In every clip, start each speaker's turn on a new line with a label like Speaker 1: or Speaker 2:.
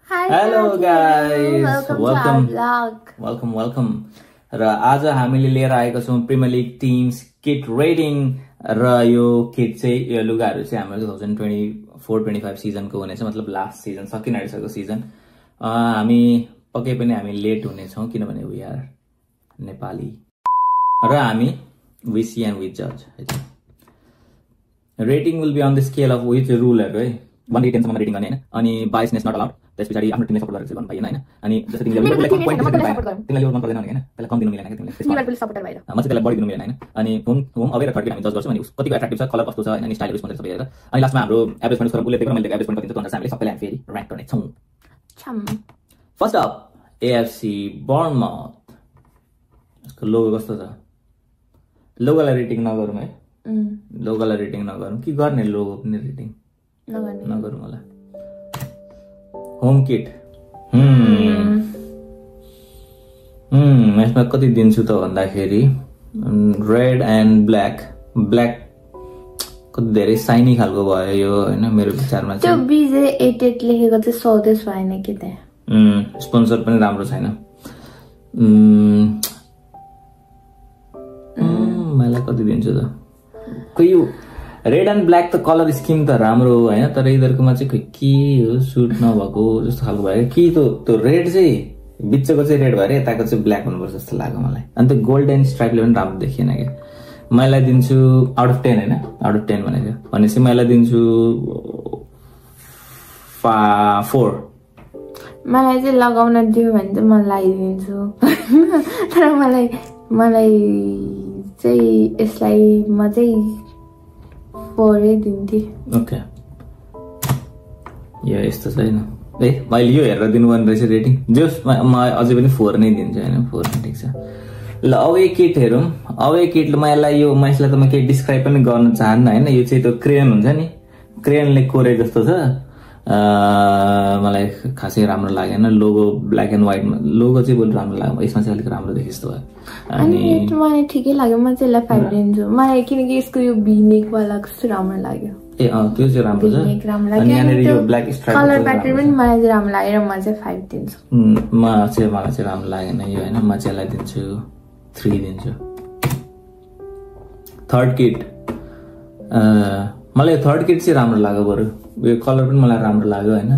Speaker 1: Hello guys, welcome. र आज हामीले लिएर आएका छौं प्रिमियर लिग टिम्स किट रेटिङ र यो किट चाहिँ यो लुगाहरु चाहिँ हाम्रो 2024-25 सिजनको हुनेछ, मतलब लास्ट सिजन सकिन आइसकेको सिजन। हामी पक्कै पनि हामी लेट हुने छौं किनभने वी आर नेपाली र हामी we see and we judge। Rating will be on the scale of which रुलहरु है 1 to 10 सम्म रेटिङ गर्ने हैन, अनि बायसनेस नट अलाउड। त्यसपछि आफ्नो टिमले सपोर्ट गरेर गर्न पाइएन हैन, अनि जस्तै तिमीले लिभरपुललाई कम पोइन्ट दिनु पाएन, तिमीले मन पर्दैन भने हैन, त्यसलाई कम दिनु मिलेन के तिमीले लिभरपुल सपोर्टर भएर म चाहिँ त्यसलाई बढी दिनु मिलेन हैन। अनि होम अवे र थर्ड हामी जज गर्छौं, अनि कतिको एट्र्याक्टिभ छ, कलर कस्तो छ हैन, स्टाइल रेस्पोन्स सबै हेरेर अनि लास्टमा हाम्रो एभरेज पॉइन्ट स्कोर उल्लेख गरेर मैले एभरेज पॉइन्ट कति छ भन्दा हामीले सबैलाई फेरि र्याङ्क गर्ने छौं। First up AFC बर्नमाउथ। यसको लोगो कस्तो छ? लोगोलाई रेटिङ नगरौँ है, लोगोलाई रेटिङ नगरौँ कि गर्ने, लोगो पनि रेटिङ नगरौँ होला। होम किट यसमा कति दिन्छु त भन्दाखेरि रेड एन्ड ब्ल्याक कति धेरै साइनी खालको भयो यो हैन, मेरो विचारमा
Speaker 2: त्यो BJ88 लेखेको चाहिँ सौदेश भएन कि त्यहाँ।
Speaker 1: स्पोन्सर पनि राम्रो छैन। मलाई कति दिन्छु त? खोइ यो रेड एन्ड ब्ल्याक त कलर स्किम त राम्रो हो हैन, तर यिनीहरुकोमा चाहिँ के हो सुट नभएको जस्तो खालको भयो कि। त्यो रेड चाहिँ बिचको चाहिँ रेड भएर यताको चाहिँ ब्ल्याक हुनुपर्छ जस्तो लाग्यो मलाई। अनि त्यो गोल्डन स्ट्राइपले पनि राम्रो देखिएन के। मलाई दिन्छु आउट अफ 10 हैन, आउट अफ 10 भनेको भनेपछि मलाई दिन्छु 4।
Speaker 2: मलाई चाहिँ लगाउन दियो भने चाहिँ म लगाइदिन्छु तर मलाई चाहिँ यसलाई म चाहिँ 4 दिन्थे।
Speaker 1: ओके, यो यस्तो छैन ए, मैले यो हेरेर दिनुपर्ने रहेछ रेटिङ। जस म अझै पनि 4 नै दिन्छु हैन, 4 ठिक छ। ल अवे किट हेरौँ। अवे किट म यसलाई त म केही डिस्क्राइब पनि गर्न चाहन्न हैन। यो चाहिँ त्यो क्रेयन हुन्छ नि, क्रेयनले कोरे जस्तो छ। मलाई खासै राम्रो लागेन। लोगो ब्ल्याक एन्ड व्हाइटमा लोगो चाहिँ बहुत राम्रो लाग्यो, यसमा चाहिँ अलिक राम्रो देखियो जस्तो भयो।
Speaker 2: अनि मलाई ठिकै लाग्यो, म चाहिँ यसलाई 5 दिन्छु। मलाई किनकि यसको यो भिनेक वाला कस्तो राम्रो लाग्यो।
Speaker 1: ए त्यो चाहिँ राम्रो छ।
Speaker 2: अनि यहाँनिर यो ब्ल्याक स्ट्राइप कलर प्याटर्न पनि मलाई चाहिँ राम्रो लागेर म चाहिँ 5 दिन्छु।
Speaker 1: मलाई चाहिँ राम्रो लागेन यो हैन, म चाहिँ यसलाई दिन्छु 3 दिन्छु। थर्ड किट मलाई थर्ड किट चाहिँ राम्रो लाग्यो, बरु यो कलर पनि मलाई राम्रो लाग्यो हैन।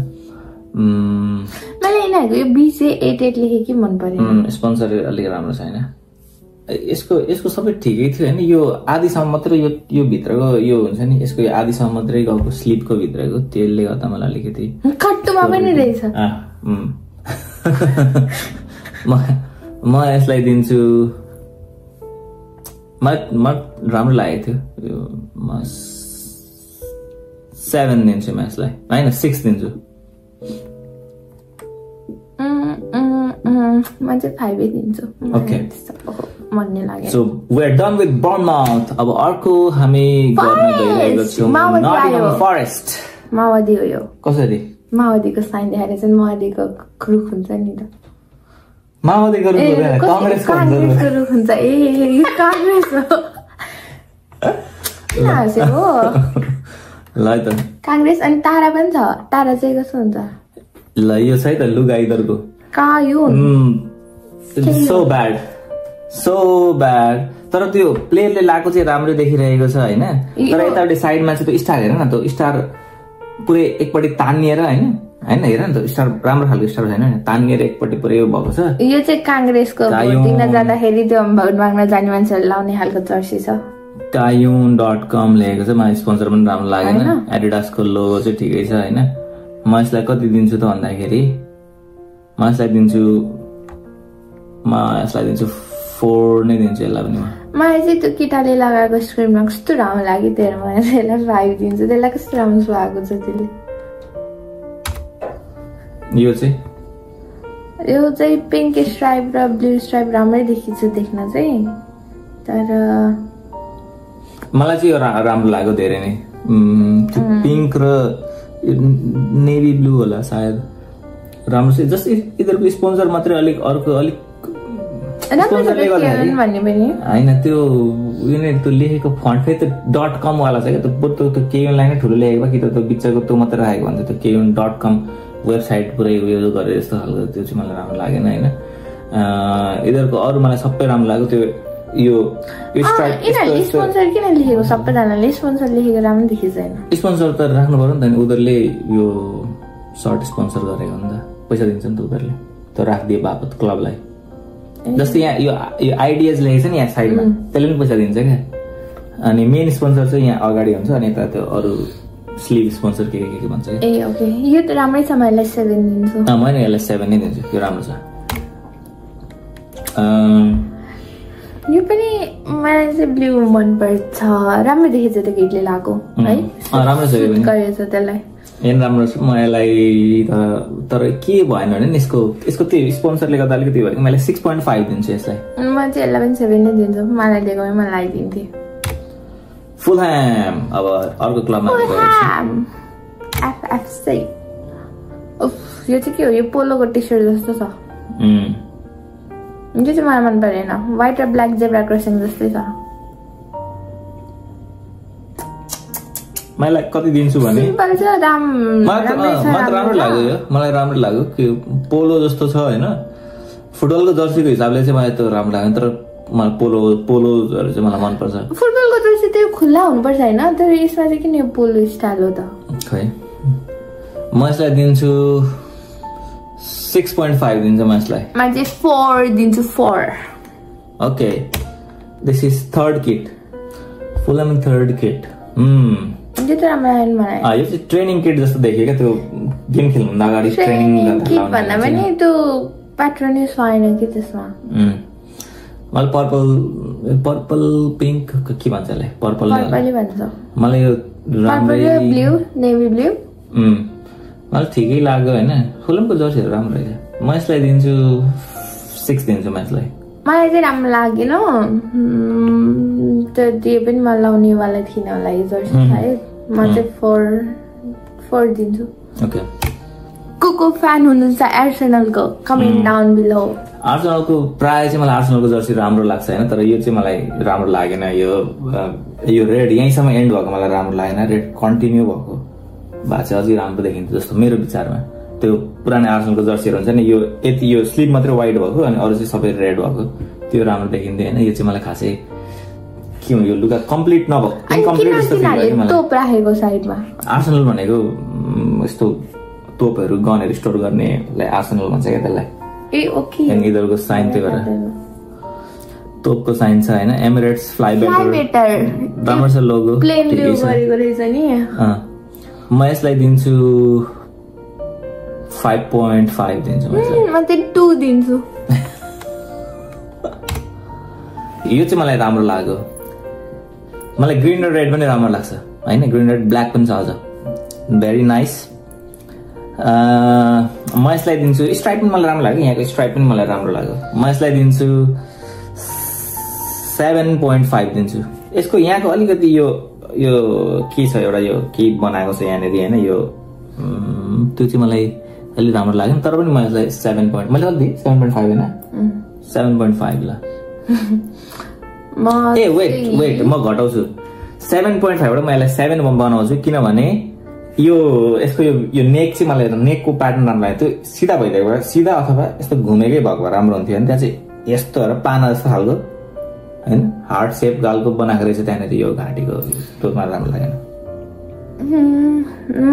Speaker 2: मलाई यिनीहरुको यो BJ88 लेखे कि मन पर्यो।
Speaker 1: स्पोन्सर अलि राम्रो छैन। यसको सबै ठिकै थियो हैन। यो आधीसम्म मात्रै यो भित्रको यो हुन्छ नि, यसको यो आधीसम्म मात्रै गएको स्लिपको भित्रको, त्यसले गर्दा मलाई अलिकति
Speaker 2: कट्टुमा पनि रहेछ।
Speaker 1: म यसलाई दिन्छु, म राम्रो लागेको थियो यो, म 7 दिन्छु म यसलाई हैन, 6 दिन्छु।
Speaker 2: म चाहिँ 5 दिन्छु।
Speaker 1: ओके,
Speaker 2: मनले लाग्यो।
Speaker 1: So we are done with Bournemouth. अब अर्को हामी गर्न गइरहेको छौं नटिङहम फरेस्ट।
Speaker 2: माओवादी हो यो।
Speaker 1: कसरी?
Speaker 2: माओवादीको साइन देखाएर चाहिँ माओवादीको रुख हुन्छ नि त।
Speaker 1: माओवादीको रुख हुँदैन, कांग्रेसको
Speaker 2: रुख हुन्छ। ए यो कांग्रेस हो। किन हाँसेको?
Speaker 1: ल त
Speaker 2: कांग्रेस। अनि तारा पनि छ। तारा चाहिँ कस्तो हुन्छ?
Speaker 1: ल यो छ है त लुगा इधरको
Speaker 2: का यो
Speaker 1: सो ब्याड। तर त्यो प्लेयरले लाएको चाहिँ राम्रो देखिरहेको छ हैन, तर यतापट्टि साइडमा चाहिँ त्यो स्टार हेर न, त्यो स्टार पुरै एकपट्टि तानिएर हैन हेर न, त्यो स्टार राम्रो खालको स्टार छैन, तानिएर एकपट्टि पुरै भएको छ।
Speaker 2: यो चाहिँ कांग्रेसको भोट दिन जाँदाखेरि त्यो भोट माग्न जाने मान्छेहरु लाउने खालको जर्सी छ।
Speaker 1: Kayun.com लेखेको छ। मलाई स्पोन्सर पनि राम्रो लागेन। एडिडासको लोगो चाहिँ ठिकै छ हैन। म यसलाई कति दिन्छु त भन्दाखेरि म यसलाई दिन्छु 4 नै दिन्छु यसलाई पनि।
Speaker 2: मलाई चाहिँ त्यो केटाले लगाएको स्क्रिनमा कस्तो राम्रो लाग्यो, त्यही भएर म यसलाई 5 दिन्छु। त्यसलाई कस्तो राम्रो सुहाएको छ त्यसले।
Speaker 1: यो
Speaker 2: चाहिँ पिङ्क स्ट्राइप र ब्लू स्ट्राइप राम्रै देखिन्छ देख्न चाहिँ, तर
Speaker 1: मलाई चाहिँ यो राम्रो लाग्यो धेरै नै। पिङ्क र नेभी ब्लू होला सायद, राम्रो छ। जस्तै यिनीहरूको स्पोन्सर मात्रै अलिक अर्को अलिक स्पोन्सरले गर्दाखेरि हैन, त्यो यिनीहरू त्यो लेखेको फन्ट फेरि त्यो .com वाला छ क्या, त्यो केयुनलाई नै ठुलो लेखेको कि त्यो बिचको त्यो मात्रै राखेको भन्छ, त्यो Kayun.com वेबसाइट पुरै उयो गरे जस्तो खालको त्यो चाहिँ मलाई राम्रो लागेन होइन। यिनीहरूको अरू मलाई सबै राम्रो लाग्यो त्यो यो
Speaker 2: यिनीहरूले स्पोन्सर किन लेखेको सबैजनाले स्पोन्सर लेखेको राम्रो देखिँदैन।
Speaker 1: स्पोन्सर त राख्नु पर्यो नि त नि उनीहरूले यो सर्ट स्पोन्सर गरेको हो नि त पैसा दिन्छ नि त उनीहरूले त राखिदिए बापत क्लबलाई जस्तै यहाँ यो आइडियाज लेखेको छ नि यहाँ साइडमा त्यसले पनि पैसा दिन्छ क्या अनि मेन स्पोन्सर चाहिँ यहाँ अगाडि हुन्छ अनि यता त्यो अरू स्लिभ स्पोन्सर के भन्छ
Speaker 2: ए ओके यो त राम्रै छ मैले 7 दिन्छु
Speaker 1: मैले यसलाई 7 नै दिन्छु यो राम्रो छ
Speaker 2: यो पनि मलाई चाहिँ ब्लू मन पर्छ राम्रो देखिन्छ त्यो केटले लगाएको है
Speaker 1: राम्रो छ यो पनि
Speaker 2: गरेछ त्यसलाई
Speaker 1: एन राम्रो छ म यसलाई तर के भएन भने नि यसको त्यो स्पोन्सरले गर्दा अलिकति भयो मैले 6.5 दिन्छु यसलाई
Speaker 2: म चाहिँ यसलाई पनि 7 नै दिन्छु मलाई दिएकोमै मलाई लगाइदिन्थे
Speaker 1: फुलह्याम अब अर्को क्लबमा
Speaker 2: एफएफसी यो चाहिँ के हो यो पोलोको टी-शर्ट जस्तो छ यो चाहिँ मलाई मन परेन व्हाइट र ब्ल्याक जेब्रा क्रसिङ जस्तै छ
Speaker 1: मलाई कति दिन्छु भने
Speaker 2: सिम्पल छ
Speaker 1: राम्रो लाग्यो यो मलाई राम्रो लाग्यो कि पोलो जस्तो छ हैन फुटबलको जर्सीको हिसाबले चाहिँ मलाई त्यो राम्रो लाग्यो तर मलाई पोलोहरु चाहिँ मलाई मन पर्छ
Speaker 2: फुटबलको जर्सी त्यो खुल्ला हुनुपर्छ हैन तर यसमा चाहिँ किन यो पोलो स्टाइल हो त
Speaker 1: खै म यसलाई दिन्छु 6.5 दिन्छु म यसलाई
Speaker 2: म चाहिँ 4 दिन्छु 4
Speaker 1: okay this is third kit Fulham third kit
Speaker 2: यो त राम्रो आएन मलाई
Speaker 1: यो चाहिँ ट्रेनिङ किट जस्तो देखियो क्या त्यो गेम खेल्नु अगाडि ट्रेनिङ
Speaker 2: किट भन्दा पनि त्यो प्याटर्नै छैन कि त्यसमा
Speaker 1: मलाई पर्पल पिंक के भन्छ यसलाई पर्पल
Speaker 2: भन्छ
Speaker 1: मलाई यो
Speaker 2: राम्रै ब्लू नेभी ब्लू
Speaker 1: मलाई ठिकै लाग्यो हैन फुलमको जर्सीहरु राम्रो रहेछ म यसलाई दिन्छु 6 दिन्छु म यसलाई
Speaker 2: मलाई चाहिँ राम्रो लागेन त्यो पनि मलाई लाउने वाला थिएन होला यो जर्सी सायद म चाहिँ 4 दिन्छु
Speaker 1: ओके
Speaker 2: को फ्यान हुनुहुन्छ आर्सेनलको कमेन्ट डाउन बिलो
Speaker 1: आर्सेनलको प्राय चाहिँ मलाई आर्सेनलको जर्सी राम्रो लाग्छ हैन तर यो चाहिँ मलाई राम्रो लागेन यो रेड यहीँसम्म एन्ड भएको मलाई राम्रो लागेन रेड कन्टिन्यू भएको भए चाहिँ अझै राम्रो देखिन्छ जस्तो मेरो विचारमा त्यो पुरानो आर्सेनलको जर्सीहरु हुन्छ नि यो यति यो स्लिभ मात्रै वाइट भएको अनि अरु चाहिँ सबै रेड भएको त्यो राम्रो देखिन्थ्यो हैन यो चाहिँ मलाई खासै के हो यो लुगा कम्प्लिट नभएको इन्कम्प्लिट जस्तो फिल भयो मलाई
Speaker 2: तोप राखेको साइडमा
Speaker 1: आर्सेनल भनेको यस्तो तोपहरु गनहरु स्टोर गर्नेलाई आर्सेनल भन्छ के त्यसलाई
Speaker 2: ए ओके
Speaker 1: अनि इधरको साइन त्यो गरेर तोपको साइन छ हैन एमिरेट्स फ्लाइबेटर राम्रो छ लोगो
Speaker 2: प्लेन ब्लू गरेको रहेछ नि
Speaker 1: म यसलाई दिन्छु 5.5 दिन्छु
Speaker 2: म चाहिँ 2 दिन्छु
Speaker 1: यो चाहिँ मलाई राम्रो लाग्यो मलाई ग्रीन र रेड पनि राम्रो लाग्छ हैन ग्रीन रेड ब्ल्याक पनि छ अझ भेरी नाइस म यसलाई दिन्छु स्ट्राइप पनि मलाई राम्रो लाग्यो यहाँको स्ट्राइप पनि मलाई राम्रो लाग्यो म यसलाई दिन्छु 7.5 दिन्छु यसको यहाँको अलिकति यो के छ एउटा यो के बनाएको छ यहाँनेर हैन यो त्यो चाहिँ मलाई अलि राम्रो लाग्यो तर पनि म यसलाई 7 point मैले कति 7.5 हैन 7.5 ल ए वेट म घटाउँछु 7.5 बाट म यसलाई 7 बनाउँछु किनभने यो यसको यो नेक चाहिँ मलाई नेकको प्याटर्न राम्रो लाग्यो त्यो सिधा भइदिएको भए सिधा अथवा यस्तो घुमेकै भएको भए राम्रो हुन्थ्यो नि त्यहाँ चाहिँ यस्तो हेर पाना जस्तो खालको हैन हार्ट सेप गालको बनाएको रहेछ त्यहाँनेर यो घाँटीको त्यो मलाई राम्रो लागेन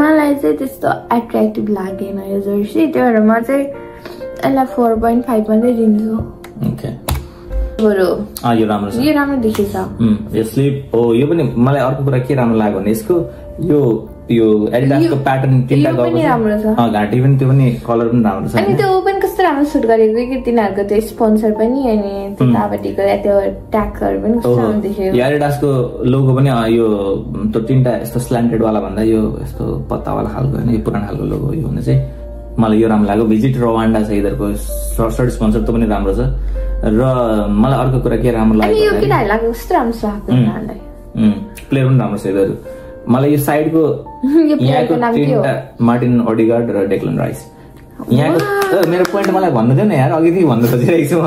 Speaker 2: मलाई चाहिँ त्यस्तो एट्र्याक्टिभ लागेन यो जर्सी त्यही भएर म चाहिँ यसलाई 4.5 मात्रै दिन्छु
Speaker 1: ओके यो राम्रो छ
Speaker 2: यो राम्रो देखिन्छ
Speaker 1: यो स्लिप हो यो पनि मलाई अर्को कुरा के राम्रो लाग्यो भने यसको यो एडिडासको प्याटर्न तिनटा गएको घाँटी पनि त्यो पनि कलर पनि राम्रो छ
Speaker 2: अनि त्यो पनि कस्तो राम्रो सुट गरेको कि तिनीहरुको त्यो स्पोन्सर पनि अनि त्यतापटिको त्यो ट्यागहरु पनि कस्तो राम्रो देखियो
Speaker 1: यो एडिडासको लोगो पनि यो त्यो तिनटा यस्तो स्ल्यान्टेड वाला भन्दा यो यस्तो पत्ता वाला खालको हैन यो पुरानो खालको लोगो यो हुने चाहिँ मलाई यो राम्रो लाग्यो भिजिट रवान्डा छ इधरको सर्ट स्पोन्सर त पनि राम्रो छ र मलाई अर्को कुरा के राम्रो लाग्यो
Speaker 2: यो किन लाग्यो कस्तो राम्रो छ उनीहरुलाई
Speaker 1: प्लेयर पनि राम्रो छ इधर मलाई यो साइडको यहाँको तीनटा मार्टिन ओडेगार्ड र डेक्लन राइस यहाँको मेरो पोइन्ट मलाई भन्नु थियो नि यार अघिदेखि भन्न खोजिरहेको छु म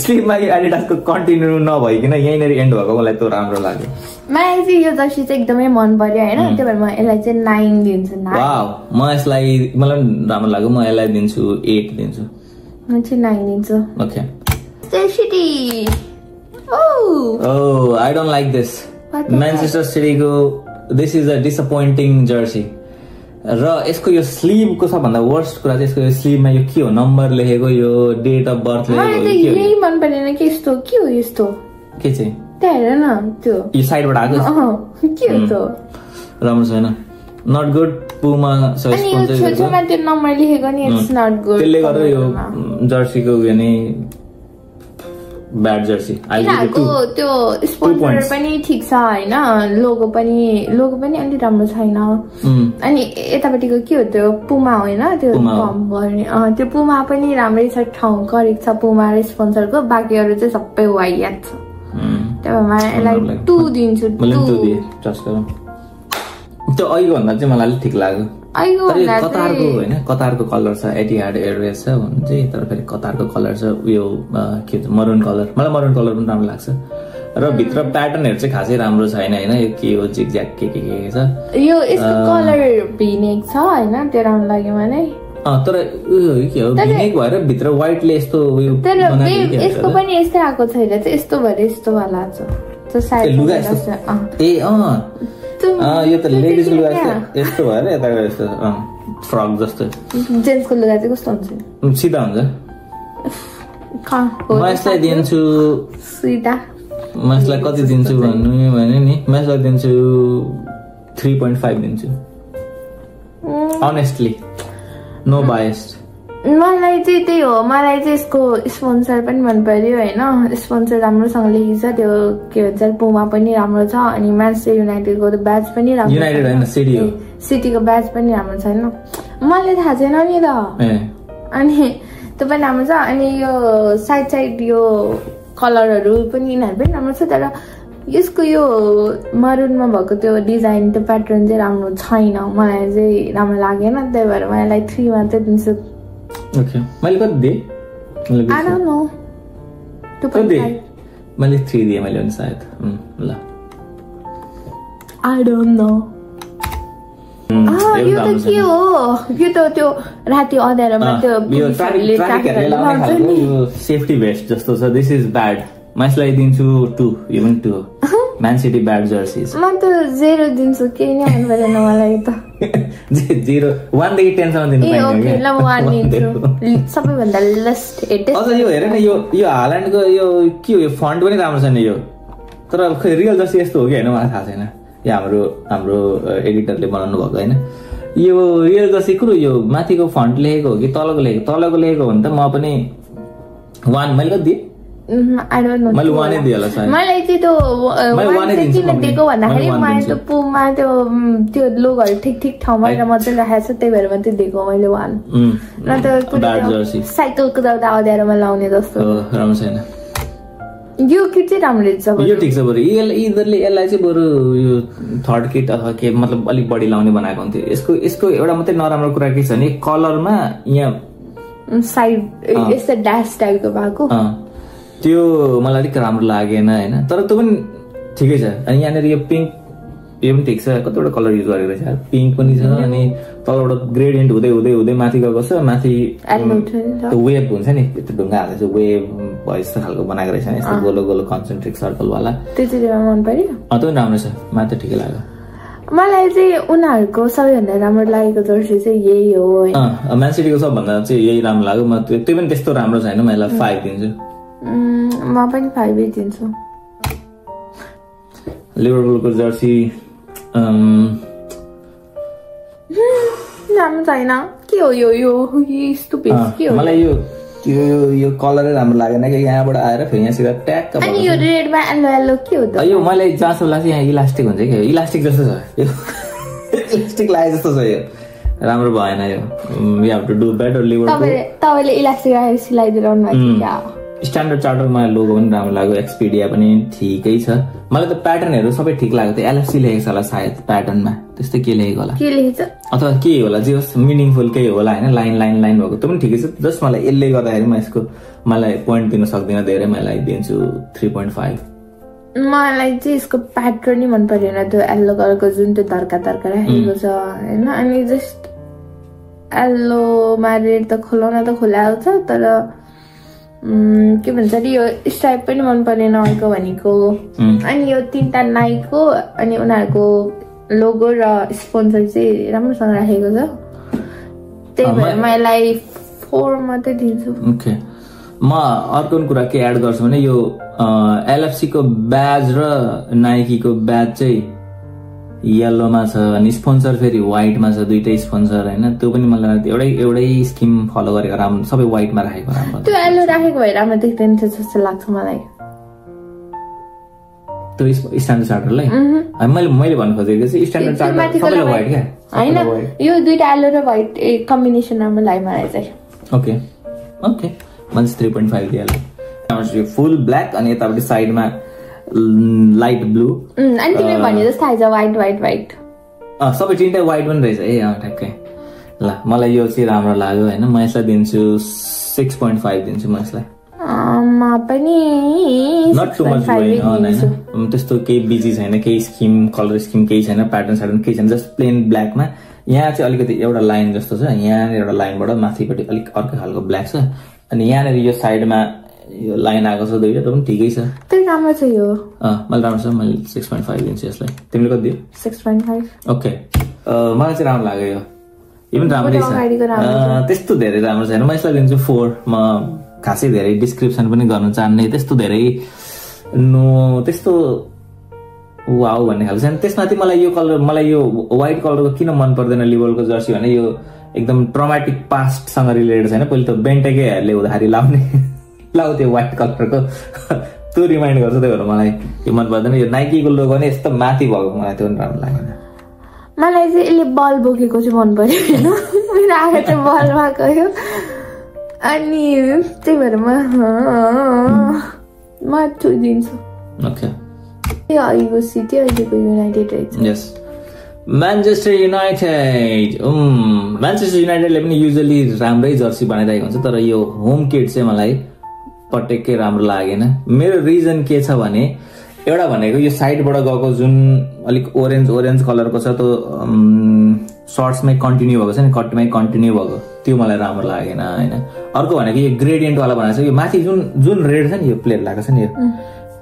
Speaker 1: स्लिपमा यो एडिडासको कन्टिन्यू नभइकन यहीँनिर एन्ड भएको मलाई त्यो राम्रो लाग्यो
Speaker 2: मलाई चाहिँ यो जर्सी चाहिँ एकदमै मन पर्यो होइन त्यही भएर म यसलाई चाहिँ 9 दिन्छु
Speaker 1: वाउ म यसलाई मलाई राम्रो लाग्यो म यसलाई दिन्छु 8 दिन्छु
Speaker 2: म चाहिँ 9 दिन्छु
Speaker 1: okay
Speaker 2: city
Speaker 1: Oh, I don't like this. Manchester City को this is a disappointing jersey. र यसको यो स्लीभको सबभन्दा वर्स्ट कुरा चाहिँ यसको यो स्लीभमा यो के हो नम्बर लेखेको यो डेट अफ बर्थ लेखेको
Speaker 2: के हो यही मन परेन के यस्तो के हो यस्तो
Speaker 1: के चाहिँ
Speaker 2: त्यहाँ हेर न त्यो
Speaker 1: यो साइडबाट आएको
Speaker 2: के हो त्यो
Speaker 1: राम्रो छैन नट गुड पुमा
Speaker 2: स्पोन्सर छेउछेउमा त्यो नम्बर लेखेको नि इट्स नट गुड
Speaker 1: त्यसले गर्दा यो जर्सीको उयो नि ब्याड जर्सी
Speaker 2: त्यो स्पोन्सर पनि ठिक छ हैन लोगो पनि अलि राम्रो छैन अनि यतापट्टिको के हो त्यो पुमा होइन त्यो कम गर्ने त्यो पुमा पनि राम्रै छ ठाउँ करेक्ट छ पुमा र स्पोन्सरको बाँकीहरू चाहिँ सबै वाइयात छ त्यही भएर यसलाई 2 दिन्छु 2
Speaker 1: त्यो अहिलेको भन्दा चाहिँ मलाई अलिक ठिक लाग्यो कतारको होइन कतारको कलर छ एटिहाड एयरवेज छ भन्नु चाहिँ तर फेरि कतारको कलर छ उयो के भन्छ मरुन कलर मलाई मरुन कलर पनि राम्रो लाग्छ र भित्र प्याटर्नहरू चाहिँ खासै राम्रो छैन होइन यो के हो जिगज्याग के छ
Speaker 2: यो यसको कलर भिनेक छ होइन त्यो राम्रो लाग्यो मलाई
Speaker 1: तर उयो के हो भिनेक भएर भित्र व्हाइटले यस्तो उयो
Speaker 2: यसको पनि यस्तै आएको छैन यस्तो भएर यस्तो वाला छ त्यो साइड
Speaker 1: यो त लेडिज लुगा यस्तो भएर यता यस्तो फ्रक जस्तो
Speaker 2: जेन्ट्सको लुगा चाहिँ कस्तो हुन्छ
Speaker 1: सिधा हुन्छ म यसलाई दिन्छु
Speaker 2: सिधा
Speaker 1: म यसलाई कति दिन्छु भन्नु भने नि म यसलाई दिन्छु 3.5 दिन्छु अनेस्टली नो बायस्ड
Speaker 2: मलाई चाहिँ त्यही हो मलाई चाहिँ यसको स्पोन्सर पनि मन पर्यो होइन स्पोन्सर राम्रोसँग लेखेको छ त्यो के भन्छ पुमा पनि राम्रो छ अनि म्यान्चेस्टर युनाइटेडको ब्याच पनि राम्रो
Speaker 1: युनाइटेड हैन सिटी हो
Speaker 2: सिटीको ब्याच पनि राम्रो छैन मलाई थाहा छैन नि त अनि त्यो पनि राम्रो छ अनि यो साइड यो कलरहरू पनि यिनीहरू पनि राम्रो छ तर यसको यो मरुनमा भएको त्यो डिजाइन त्यो प्याटर्न चाहिँ राम्रो छैन मलाई चाहिँ राम्रो लागेन त्यही भएर म यसलाई 3 मात्रै दिन्छु
Speaker 1: ओके मैले कति दिए
Speaker 2: I don't know
Speaker 1: 2.5 मैले 3 दिए मैले पनि सायद ल
Speaker 2: I don't know यो त के हो यो त त्यो राति अँध्यारोमा त्यो
Speaker 1: सेफ्टी भेस्ट जस्तो छ दिस इज ब्याड म यसलाई दिन्छु 2 even 2 man city bad jerseys
Speaker 2: म त 0 दिन्छु केही नै मन परेन मलाई त
Speaker 1: 0 1 देखि 10 सम्म दिनु पाइन्छ
Speaker 2: ल 1 दिन्छु सबैभन्दा लेस्ट हेटेस्ट
Speaker 1: अझ यो हेर न यो हाल्यान्डको यो के हो यो फन्ट पनि राम्रो छैन यो तर खै रियल जर्सी यस्तो हो कि हैन मलाई थाहा छैन यो हाम्रो एडिटरले बनाउनु भएको हैन यो रियल जर्सी कुरो यो माथिको फन्ट लेखेको हो कि तलको लेखेको हो भने त म पनि 1 मैले कति दिए
Speaker 2: I don't know.
Speaker 1: मलाई दिएला सायद
Speaker 2: मलाई चाहिँ त्यो किन दिएको भन्दाखेरि मैले त्यो पुमा त्यो लोगोहरू ठिक ठाउँमा मजाले राखेको छ त्यही भएर मात्रै दिएको मैले 1 न त साइकल कुदाउँदा अँध्यारोमा लाउने जस्तो
Speaker 1: राम्रो छैन
Speaker 2: यो किट चाहिँ राम्रो छ
Speaker 1: यो ठिक छ बरु यिनीहरूले यसलाई चाहिँ बरु यो थर्ड किट अथवा के मतलब अलिक बढी लाउने बनाएको हुन्थ्यो यसको एउटा मात्रै नराम्रो कुरा के छ भने कलरमा यहाँ
Speaker 2: साइड यस्तो ड्यास टाइपको भएको
Speaker 1: त्यो मलाई अलिक राम्रो लागेन हैन तर त्यो पनि ठिकै छ अनि यहाँनिर यो पिङ्क यो पनि ठिक छ कतिवटा कलर युज गरेको रहेछ पिङ्क पनि छ अनि तलबाट ग्रेडियन्ट हुँदै माथि गएको छ माथि त्यो वेभ हुन्छ नि त्यो ढुङ्गा हाल्दै चाहिँ वेभ यस्तो खालको बनाएको रहेछ नि यस्तो गोलो गोलो कन्सेन्ट्रिक सर्कल वाला
Speaker 2: त्यो चाहिँ मन पर्यो
Speaker 1: त्यो पनि राम्रो छ मलाई त ठिकै लाग्यो
Speaker 2: मलाई चाहिँ उनीहरूको सबैभन्दा राम्रो लागेको जर्सी चाहिँ यही हो हैन
Speaker 1: म्यान सिटीको सबभन्दा चाहिँ यही राम्रो लाग्यो म त्यो पनि त्यस्तो राम्रो छैन म यसलाई 5 दिन्छु
Speaker 2: म पनि 5 दिन्छु
Speaker 1: लिभरपुलको जर्सी
Speaker 2: राम्रो छैन के हो यो स्टुपिड के हो
Speaker 1: मलाई यो कलरै राम्रो लागेन कि यहाँबाट आएर फेरि यहाँ सिधा ट्याक्क
Speaker 2: अनि यो रेडमा येलो के हो त
Speaker 1: यो मलाई जस्तो लाग्छ यहाँ इलास्टिक हुन्छ कि इलास्टिक जस्तो छ यो इलास्टिक लागे जस्तो छ यो राम्रो भएन यो we have to do better Liverpool
Speaker 2: तपाईले इलास्टिक राखेर सिलाइदिनु भएको
Speaker 1: स्ट्यान्डर्ड चार्टरमा लोगो पनि राम्रो लाग्यो, एक्सपिडिया पनि ठिकै छ। मलाई त प्याटर्नहरू सबै ठिक लाग्यो। त्यो एलएफसी लेखेको छ होला सायद प्याटर्नमा, त्यस्तै के लेखेको होला,
Speaker 2: के लेखेछ
Speaker 1: अथवा के होला, जे होस् मिनिङफुल केही होला होइन, लाइन लाइन लाइन भएको त्यो पनि ठिकै छ। जस्ट मलाई यसले गर्दाखेरि म यसको मलाई पोइन्ट दिन सक्दिनँ धेरै, मलाई दिन्छु 3.5।
Speaker 2: मलाई चाहिँ यसको प्याटर्न नै मन परेन, त्यो येल्लो कलरको जुन त्यो धर्का धर्का राखेको छ होइन। अनि जस्ट येल्लोमा रेड त खोलाउन त खोलाएको छ, तर के भन्छ अरे यो स्ट्राइप पनि मन परेन अर्को भनेको। अनि यो 3टा नाइकको अनि उनीहरूको लोगो र स्पोन्सर चाहिँ राम्रोसँग राखेको छ, त्यही भएर म यसलाई 4 मात्रै दिन्छु।
Speaker 1: ओके, म अर्को कुरा के एड गर्छु भने यो एलएफसी को ब्याज र नाइकी को ब्याज चाहिँ येल्लोमा छ अनि स्पोन्सर फेरि व्हाइटमा छ, दुईटै स्पोन्सर होइन। त्यो पनि मलाई एउटै स्किम फलो गरेको राम्रो, सबै व्हाइटमा राखेको राम्रो।
Speaker 2: त्यो येल्लो राखेको भए राम्रो देख्दैन थियो जस्तो लाग्छ मलाई
Speaker 1: त्यो स्ट्यान्डर्ड चार्टरलाई। मैले भन्नु खोजेको चाहिँ स्ट्यान्डर्ड चार्टर सबैलाई व्हाइट क्या
Speaker 2: हैन, यो दुईटा येल्लो र व्हाइट कम्बिनेसन राम्रो लाग्यो मलाई चाहिँ।
Speaker 1: ओके ओके, म 3.5 दिएँ। फुल ब्ल्याक अनि यतापट्टि साइडमा लाइट ब्लू,
Speaker 2: अनि तिमीले भने जस्तो आइज व्हाइट व्हाइट व्हाइट
Speaker 1: सबै तिनटै व्हाइट पनि रहेछ। ए ठ्याक्कै ल, मलाई यो चाहिँ राम्रो लाग्यो होइन। म यसलाई दिन्छु 6.5 दिन्छु म यसलाई।
Speaker 2: म पनि
Speaker 1: नट टु मच होइन, त्यस्तो केही बिजी छैन, केही स्किम कलर स्किम केही छैन, प्याटर्न स्याटर्न केही छैन, जस्ट प्लेन ब्ल्याकमा। यहाँ चाहिँ अलिकति एउटा लाइन जस्तो छ, यहाँनिर एउटा लाइनबाट माथिपट्टि अलिक अर्कै खालको ब्ल्याक छ, अनि यहाँनिर यो साइडमा यो लाइन आएको छ दुईटा, त्यो पनि ठिकै छ,
Speaker 2: त्यो राम्रो छ यो।
Speaker 1: मैले राम्रो छ, मैले 6.5 दिन्छु यसलाई। तिमीले कति दियो?
Speaker 2: 6.5।
Speaker 1: ओके, मलाई चाहिँ राम्रो लाग्यो यो, इभन राम्रै छ, त्यस्तो धेरै राम्रो छैन। म यसलाई दिन्छु 4। म खासै धेरै डिस्क्रिप्सन पनि गर्न चाहन्ने, त्यस्तो धेरै त्यस्तो वाउ भन्ने खालको छैन। त्यसमाथि मलाई यो कलर, मलाई यो व्हाइट कलरको किन मन पर्दैन लिभलको जर्सी भने यो एकदम ट्रमाटिक पास्टसँग रिलेटेड छैन। पहिले त बेन्टेकैहरूले हुँदाखेरि लाउँथ्यो व्हाइट कलरको, त्यो रिमाइन्ड गर्छ, त्यही भएर मलाई यो मन पर्दैन। यो नाइकीको लोगो नै यस्तो माथि भएको मलाई त्यो पनि राम्रो लागेन।
Speaker 2: मलाई चाहिँ यसले बल बोकेको चाहिँ मन पर्यो होइन, मेरो आँखा चाहिँ बलमा गयो, अनि त्यही भएर म 2 दिन्छु।
Speaker 1: ओके,
Speaker 2: यो अहिलेको सिटी अहिलेको युनाइटेड रहेछ।
Speaker 1: यस, म्यान्चेस्टर युनाइटेडले पनि युजली राम्रै जर्सी बनाइरहेको हुन्छ, तर यो होम किट चाहिँ मलाई पटक्कै राम्रो लागेन। मेरो रिजन के छ भने एउटा भनेको यो साइडबाट गएको जुन अलिक ओरेन्ज कलरको छ त्यो सर्ट्समै कन्टिन्यू भएको छ नि, कटमै कन्टिन्यू भएको, त्यो मलाई राम्रो लागेन होइन। अर्को भनेको यो ग्रेडियन्ट वाला बनाएको छ, यो माथि जुन रेड छ नि, यो प्लेट लगाएको छ नि, यो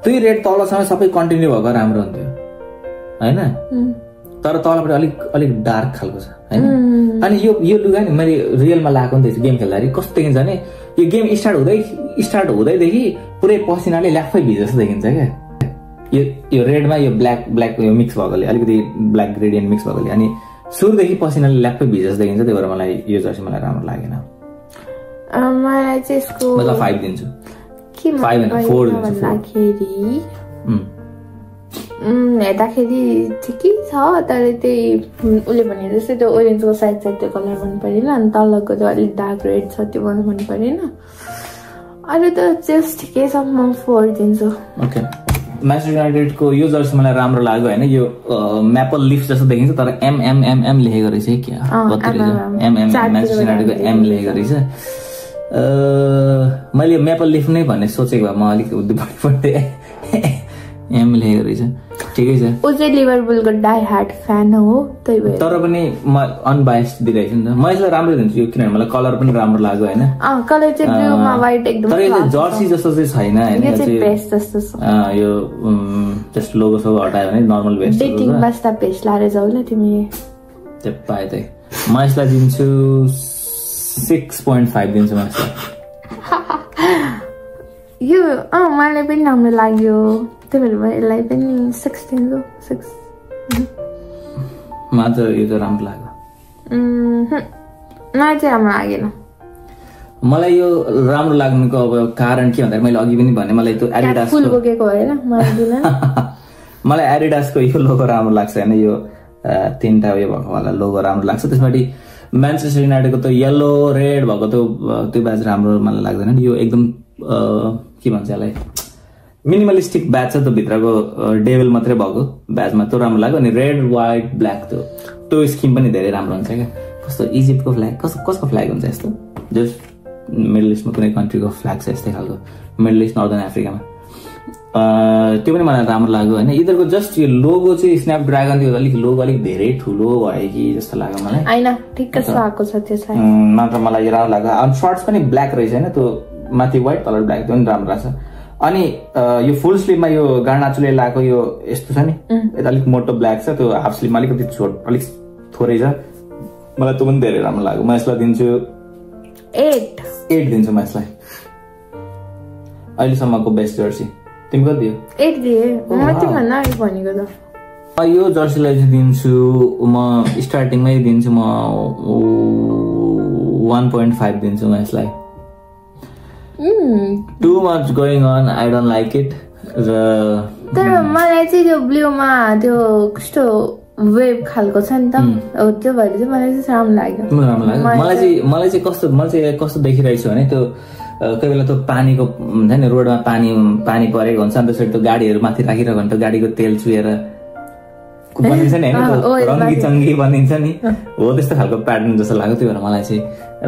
Speaker 1: त्यही रेड तलसँग सबै कन्टिन्यू भएको राम्रो हुन्थ्यो होइन, तर तलबाट अलिक डार्क खालको छ होइन। अनि यो लुगा नि मैले रियलमा लगाएको नि त गेम खेल्दाखेरि कस्तो देखिन्छ भने यो गेम स्टार्ट हुँदैदेखि पुरै पसिनाले ल्याफै भिजे जस्तो देखिन्छ क्या। यो रेडमा यो ब्ल्याक यो मिक्स भएकोले, अलिकति ब्ल्याक ग्रेडियन्ट मिक्स भएकोले, अनि सुरुदेखि पसिनाले ल्याफै भिजे जस्तो देखिन्छ, त्यही भएर मलाई यो जर्सी मलाई राम्रो लागेन।
Speaker 2: मलाई चाहिँ यसको
Speaker 1: 5 दिन्छु, 5 होइन 4 दिन्छु।
Speaker 2: हेर्दाखेरि ठिकै छ, तर त्यही उसले भने जस्तै त्यो ओरेन्जको साइड त्यो कलर मन परेन, अनि तलको त्यो अलिक डार्क रेड छ त्यो मलाई मन परेन। अरू त जस्ट ठिकै छ, म 4 दिन्छु। ओके,
Speaker 1: म्यान्चेस्टर युनाइटेडको यो जर्सी मलाई राम्रो लाग्यो होइन। यो म्यापल लिफ जस्तो देखिन्छ, तर एमएमएमएम लेखेको रहेछ क्या, म्यान्चेस्टर युनाइटेडको एम लेखेको रहेछ। मैले मेपल लिफ नै भन्ने सोचेको भए म अलिक बढी एम लेखेको रहेछ, ठिकै छ।
Speaker 2: उ चाहिँ लिभरपुलको डाई हार्ड फ्यान हो, त्यही भएर।
Speaker 1: तर पनि म अनबायस्ड दिइरहेको छु नि त, म यसलाई राम्रो दिन्छु यो, किनभने मलाई कलर पनि राम्रो लाग्यो होइन।
Speaker 2: कलर चाहिँ ब्लूमा व्हाइट एकदम,
Speaker 1: तर यो जर्सी जस्तो चाहिँ छैन हैन,
Speaker 2: यो चाहिँ बेस्ट जस्तो छ।
Speaker 1: यो जस्ट लोगो सो हटायो भने नर्मल बेस्ट हो।
Speaker 2: डेटिङ बस्दा बेस्ट लारे जाऊ ल तिमी।
Speaker 1: त्यो पाए त म यसलाई दिन्छु 6.5 दिन्छु म यसलाई।
Speaker 2: यो मलाई पनि राम्रो लाग्यो, त्यही भएर म यसलाई पनि 6 दिन्छु। 6
Speaker 1: म त यो त राम्रो लाग्यो।
Speaker 2: मलाई चाहिँ राम्रो लागेन।
Speaker 1: मलाई यो राम्रो लाग्नुको अब कारण के भन्दा मैले अघि पनि भने मलाई त्यो एडिडास
Speaker 2: फुल बोकेको हैन
Speaker 1: मलाई एडिडासको यो लोगो राम्रो लाग्छ हैन, यो 3टा उयो भएको वाला लोगो राम्रो लाग्छ। त्यसमाथि म्यान्चेस्टर युनाइटेडको त येलो रेड भएको त्यो ब्याज राम्रो मलाई लाग्दैन। यो एकदम के भन्छ यसलाई मिनिमलिस्टिक ब्याज छ त्यो भित्रको डेभल मात्रै भएको ब्याजमा त्यो राम्रो लाग्यो अनि रेड व्हाइट ब्ल्याक त्यो स्किम पनि धेरै राम्रो हुन्छ क्या कस्तो इजिप्टको फ्ल्याग कसको फ्ल्याग हुन्छ यस्तो जस्ट मिडल इस्टमा कुनै कन्ट्रीको फ्ल्याग छ यस्तै खालको मिडल इस्ट नर्दर्न अफ्रिकामा त्यो पनि मलाई राम्रो लाग्यो होइन यिनीहरूको जस्ट यो लोगो चाहिँ स्न्यापड्रागन त्यो अलिक लोगो अलिक धेरै ठुलो भयो कि जस्तो लाग्यो मलाई
Speaker 2: हैन ठिक्क आएको छ त्यसलाई
Speaker 1: मात्र मलाई राम्रो लाग्यो अनि सर्ट्स पनि ब्ल्याक रहेछ होइन त्यो माथि व्हाइट कलर ब्ल्याक त्यो पनि राम्रो लाग्छ अनि यो फुल स्लिभमा यो गार्नाचुले लगाएको यो यस्तो छ नि यता अलिक मोटो ब्ल्याक छ त्यो हाफ स्लिभमा अलिकति अलिक थोरै छ मलाई त्यो पनि धेरै राम्रो लाग्यो म यसलाई दिन्छु 8 दिन्छु म यसलाई अहिलेसम्मको बेस्ट जर्सी तिमी कति दियो
Speaker 2: 8 दिए म तिमीभन्दा अघि भनेको त
Speaker 1: यो जर्सीलाई चाहिँ दिन्छु म स्टार्टिङमै दिन्छु म 1.5 दिन्छु म यसलाई too much going on I don't like it
Speaker 2: तर मलाई चाहिँ त्यो ब्लूमा त्यो कस्तो वेभ खालको छ नि त हो त्यो भएर चाहिँ मलाई चाहिँ राम्रो लाग्यो
Speaker 1: मलाई चाहिँ कस्तो देखिरहेको छु भने त्यो कोही बेला त्यो पानीको हुन्छ नि रोडमा पानी परेको हुन्छ अनि त्यसरी त्यो गाडीहरू माथि राखिरहेको हुन्छ गाडीको तेल चुहेर बनिन्छ नि होइन रङ्गी चङ्गी बनिन्छ नि हो त्यस्तो खालको प्याटर्न जस्तो लाग्यो त्यो भएर मलाई चाहिँ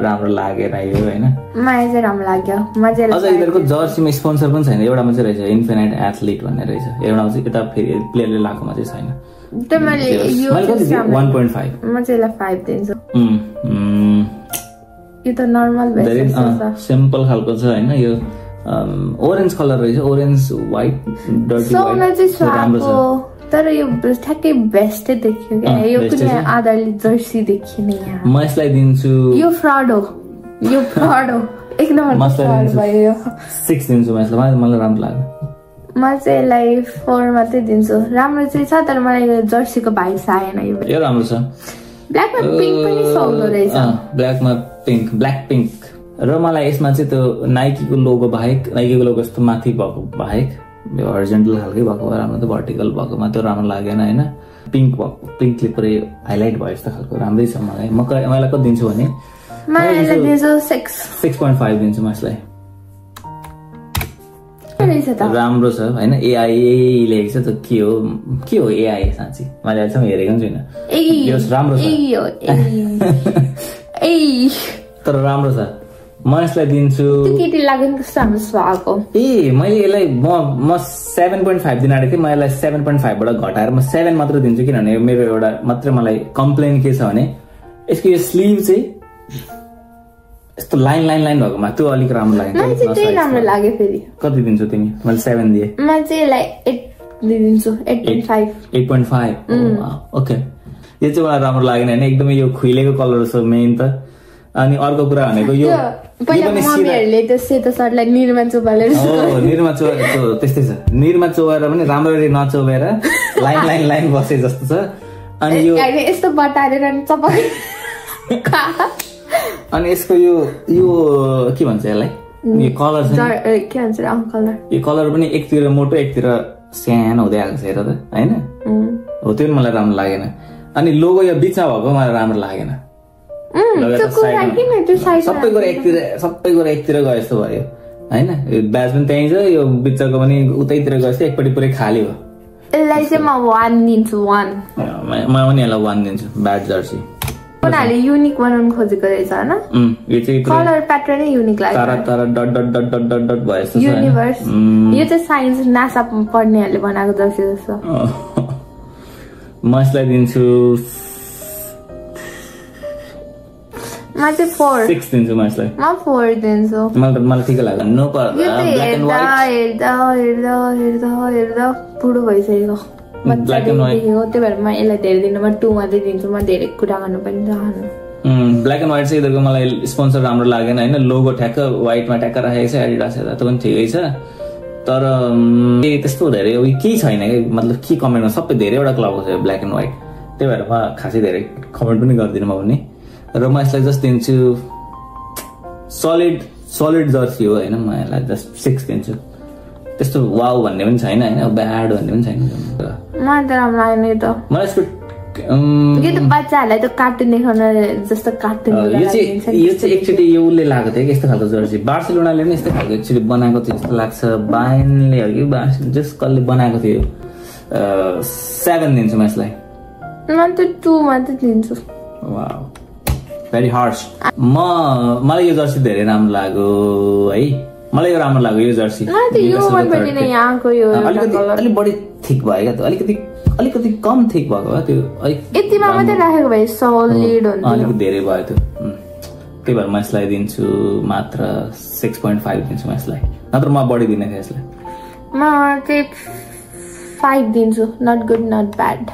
Speaker 1: राम्रो लागेन यो होइन
Speaker 2: मलाई चाहिँ राम्रो लाग्यो
Speaker 1: अझ यिनीहरूको जर्सीमा स्पोन्सर पनि छैन एउटामा चाहिँ रहेछ इन्फिनाइट एथलिट भन्ने रहेछ एउटामा चाहिँ यता फेरि प्लेयरले लगाएकोमा चाहिँ छैन
Speaker 2: 1.5
Speaker 1: म
Speaker 2: चाहिँ यसलाई 5 दिन्छु यो त नर्मल
Speaker 1: धेरै सिम्पल खालको छ होइन यो ओरेन्ज कलर रहेछ ओरेन्ज व्हाइट डर्टी व्हाइट राम्रो छ
Speaker 2: तर यो ठ्याक्कै बेस्ट देखियो क्या यो कुनै आधारले जर्सी देखिएन यहाँ
Speaker 1: म यसलाई दिन्छु
Speaker 2: यो फ्रड हो एक नम्बर फ्रड भयो
Speaker 1: 6 दिन्छु म यसलाई मलाई राम्रो लाग्यो
Speaker 2: म चाहिँ यसलाई 4 मात्रै दिन्छु राम्रो चाहिँ छ तर मलाई यो जर्सीको भाइब्स आएन
Speaker 1: यो राम्रो छ
Speaker 2: ब्ल्याकमा पिङ्क पनि सुहाउँदो रहेछ
Speaker 1: ब्ल्याकमा ब्ल्याक पिङ्क र मलाई यसमा चाहिँ त्यो नाइकीको लोगो यस्तो माथि भएको बाहेक यो हरिजन्टल खालकै भएको राम्रो त भर्टिकल भएकोमा त्यो राम्रो लागेन होइन पिङ्कले पुरै हाइलाइट भयो जस्तो खालको राम्रै छ मलाई मलाई कति दिन्छु भने 6.5 दिन्छु म यसलाई राम्रो छ होइन एआई लेखेको छ त के हो एआई साँच्ची मैले अहिलेसम्म हेरेको पनि छुइनँ राम्रो छ तर राम्रो छ म यसलाई दिन्छु
Speaker 2: केटी लाग्यो नि कस्तो राम्रो सुहाएको
Speaker 1: मैले यसलाई म 7.5 दिन आँटेको थिएँ म यसलाई 7.5 बाट घटाएर म 7 मात्र दिन्छु किनभने मेरो एउटा मात्रै मलाई कम्प्लेन के छ भने यसको यो स्लिभ चाहिँ यस्तो लाइन भएकोमा त्यो अलिक राम्रो
Speaker 2: लाग्यो फेरि
Speaker 1: कति दिन्छौ तिमी मैले 7 दिएँ
Speaker 2: म चाहिँ यसलाई 8 दिन्छु 8.5
Speaker 1: ओके यो चाहिँ मलाई राम्रो लागेन होइन एकदमै यो खुइलेको कलर छ मेन त अनि अर्को कुरा भनेको यो
Speaker 2: मम्मीहरुले त्यो सेतो सर्टलाई निरमा चोबालेर
Speaker 1: त्यस्तै छ निरमा चोबाएर पनि राम्ररी नचोबेर लाइन बसे जस्तो छ अनि यो
Speaker 2: यस्तो बटारेर चपाइ
Speaker 1: अनि यसको यो के भन्छ यसलाई यो कलर छ
Speaker 2: के भन्छ कलर
Speaker 1: यो कलर पनि एकतिर मोटो एकतिर सानो हुँदै आएको छ हेर त हैन हो त्यो पनि मलाई राम्रो लागेन अनि लोगो यो बिचमा भएको मलाई राम्रो लागेन सबै कुरा एकतिर गयो जस्तो भयो होइन ब्याज पनि त्यहीँ छ यो बिचको पनि उतैतिर गयो जस्तो एकपट्टि पुरै खाली हो
Speaker 2: यसलाई चाहिँ म 1 दिन्छु 1
Speaker 1: म पनि यसलाई 1 दिन्छु ब्याड जर्सी
Speaker 2: उनीहरूले युनिक बनाउनु खोजेको रहेछ हैन
Speaker 1: यो चाहिँ
Speaker 2: कलर प्याटर्नै युनिक लाग्यो
Speaker 1: तर डट भयो जस्तो
Speaker 2: युनिभर्स यो चाहिँ साइन्स नासा पढ्नेहरूले बनाएको जर्सी जस्तो
Speaker 1: म यसलाई दिन्छु
Speaker 2: म चाहिँ
Speaker 1: 6 दिन्छु म यसलाई
Speaker 2: म 4 दिन्छु
Speaker 1: मलाई ठिक लाग्यो नो ब्ल्याक एन्ड व्हाइट
Speaker 2: हेर्दा बुढो भइसकेको
Speaker 1: ब्ल्याक एन्ड व्हाइट
Speaker 2: हो त्यही भएर म यसलाई धेरै दिनु म 2 मात्रै दिन्छु म धेरै कुरा गर्नु पनि चाहन्छु
Speaker 1: ब्ल्याक एन्ड व्हाइट चाहिँ यिनीहरूको मलाई स्पोन्सर राम्रो लागेन होइन लोगो ठ्याक्क व्हाइटमा ठ्याक्क राखेको छ एडिडास हेर्दा त्यो पनि ठिकै छ तर त्यस्तो धेरै केही छैन कि मतलब के कमेन्टमा सबै धेरैवटा क्लबको छ ब्ल्याक एन्ड व्हाइट त्यही भएर म खासै धेरै कमेन्ट पनि गर्दिनँ म पनि र म यसलाई जस्ट दिन्छु सलिड जर्सी हो होइन म यसलाई जस्ट 6 दिन्छु त्यस्तो वाउ भन्ने पनि छैन होइन ब्याड भन्ने पनि छैन
Speaker 2: मलाई त राम्रो लागेन त
Speaker 1: मलाई यसको
Speaker 2: कि त बच्चाहरूलाई त कार्टुन देखाउन जस्तो कार्टुन
Speaker 1: यो चाहिँ एकचोटि यो उसले लागेको थियो कि यस्तो खालको जर्सी बार्सिलोनाले पनि यस्तो खालको एकचोटि बनाएको थियो जस्तो लाग्छ बायर्नले हो कि जस कसले बनाएको थियो 7 दिन्छु म यसलाई
Speaker 2: म त 2 मात्र दिन्छु
Speaker 1: वाउ भेरी हार्श मलाई यो जर्सी धेरै राम्रो लाग्यो है मलाई यो राम्रो लाग्यो यो जर्सी अलिक बढी थिक भयो क्या अलिकति कम थिक भएको भयो त्यो
Speaker 2: यतिमा मात्रै राखेको भए सलिड हुन्छ
Speaker 1: अलिकति धेरै भयो त्यो त्यही भएर म यसलाई दिन्छु मात्र 6.5 दिन्छु म यसलाई नत्र म बढी दिने थिएँ यसलाई
Speaker 2: म चाहिँ 5 दिन्छु नट गुड नट ब्याड